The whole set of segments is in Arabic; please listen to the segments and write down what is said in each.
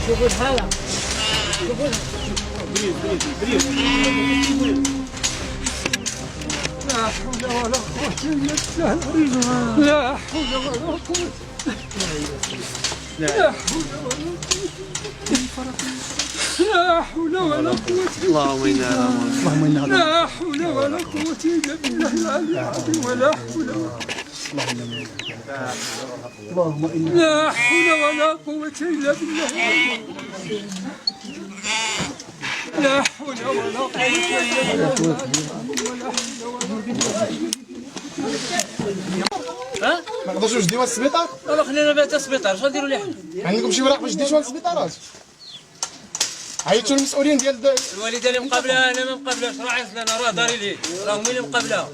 شوفوا الحالة، شوفوا لا حول ولا قوة إلا بالله. لا حول ولا قوة. لا حول ولا قوة. لا حول ولا قوة. اللهم إنا لا حول ولا قوة إلا بالله العلي العظيم. ولا حول اللهم إنا لا حول ولا قوة إلا بالله العلي العظيم. لا حول ولا قوة إلا بالله. ها؟ ما نقدروش نديوها للسبيطار؟ والله خلينا بها حتى السبيطار، شنو نديروا ليه؟ عندكم شي وراق باش ديتوها للسبيطارات؟ عيطوا المسؤولين ديال الوالده اللي مقابلها انا ما مقابلاش، راه عيط لنا، راه داري ليه، راه هما اللي مقابلاها،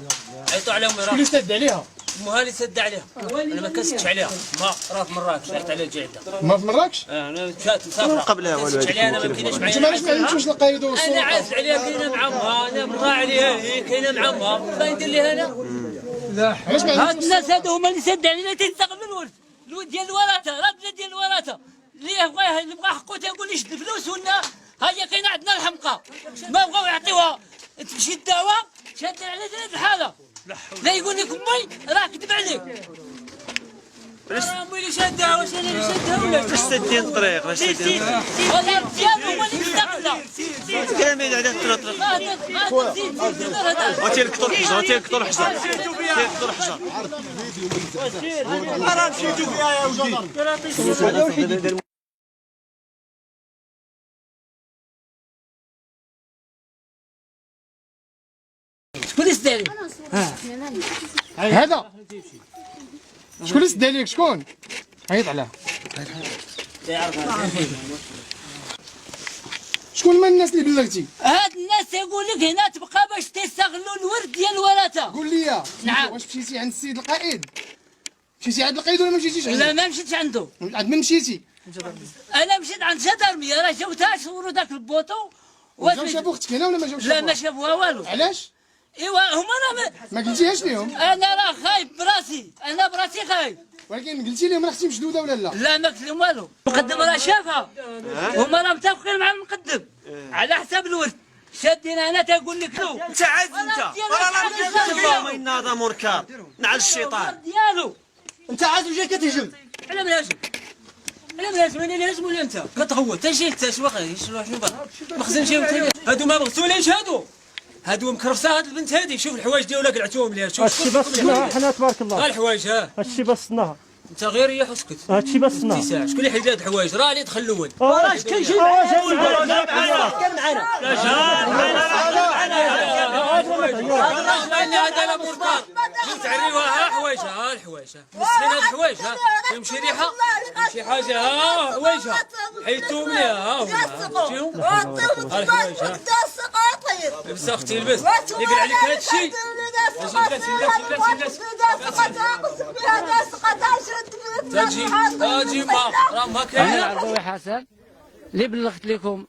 عيطوا عليهم. شكون اللي سد عليها؟ امها اللي سد عليها، انا ما كنسدش عليها، ما راه في مراكش، عيطت عليها جايده. ما في مراكش؟ انا مشات مسافره قبلها والو عليها، انا ما كايناش معايا. انتم علاش ما عندكمش القايد والسلطه؟ انا عازل عليها، كاينه مع امها، انا مرا عليها هي كاينه مع امها، ما ندير ليها انا. علاش ما هاد عندكمش؟ الناس هادو هما اللي سد علينا، تيستغلوا الولد ديال الوراثه، راه بلاد ديال الوراثه اللي بغى حقه تيقول يشد الفلوس ولا ها هي كاينه عندنا الحمقى، ما بغاو يعطيوها تمشي الدواء شاد على هذه الحاله. لا يقول لك امي راه كذب عليك. امي اللي شادها، واش انا اللي شادها ولا باش سدين الطريق، باش سدين الطريق. والله الرجال هما اللي مستقله. كلامي على الطريق. وتيركطوا الحجر، تيركطوا الحجر، تيركطوا الحجر. راه مشيتوا فيها يا ولدي. شكون اللي سد عليك؟ هذا شكون اللي سد عليك؟ شكون؟ عيط عليه. شكون من الناس اللي بلغتي؟ هاد الناس يقول لك هنا تبقى باش تستغلوا الورد ديال الوراثه. قول لي نعم. واش مشيتي عند السيد القائد؟ مشيتي عند القائد ولا ما مشيتيش عنده؟ لا ما مشيتش عنده، عند من مشيتي؟ انا مشيت عند جدرميه، راه جاوتها صوروا ذاك البوطو. جاو شافوا اختك هنا ولا ما جاوش؟ لا ما شافوها والو. علاش؟ ايوا هما راه ما قلتيهاش ليهم؟ انا راه خايف براسي، انا براسي خايف. ولكن قلتي لهم اختي مشدوده ولا لا؟ لا ما قلت لهم والو. المقدم راه شافها، هما راه متفقين مع المقدم على حساب الورد. شادين انا تقول لك له انت عاد انت اللهم انا هذا منكر نعل الشيطان ديالو. انت عاد وجاي كتهجم على من هاجم، على من هاجم، انا اللي هاجم ولا انت كتغوت؟ انت شي واقع شنو مخزن شي هادو ما مغسولينش، هادو مكرفسه. هاد البنت هادي شوف الحوايج ديالها قلعتوهم ليها. شوف هادشي بس صناها حنا تبارك الله. الحوايج هادشي بس صناها. انت غير ريح وسكت. هادشي بس صناها. ساعه شكون اللي حيد هاد الحوايج؟ راه اللي دخل الاول. راش كاين شي معانا كان معانا هذا لا مرتار تعريوها. ها حوايجها، ها الحوايجها مسكين. هاد الحوايج ها يمشي ريحه، يمشي حاجه. ها حوايجها حيدتهم ليها. ها شفتيهم؟ ها الحوايج. ها لبس اختي لبس يقل عليك هاد الشيء. تجي ما راه ما كاين. أنا عرضوي حسن اللي بلغت لكم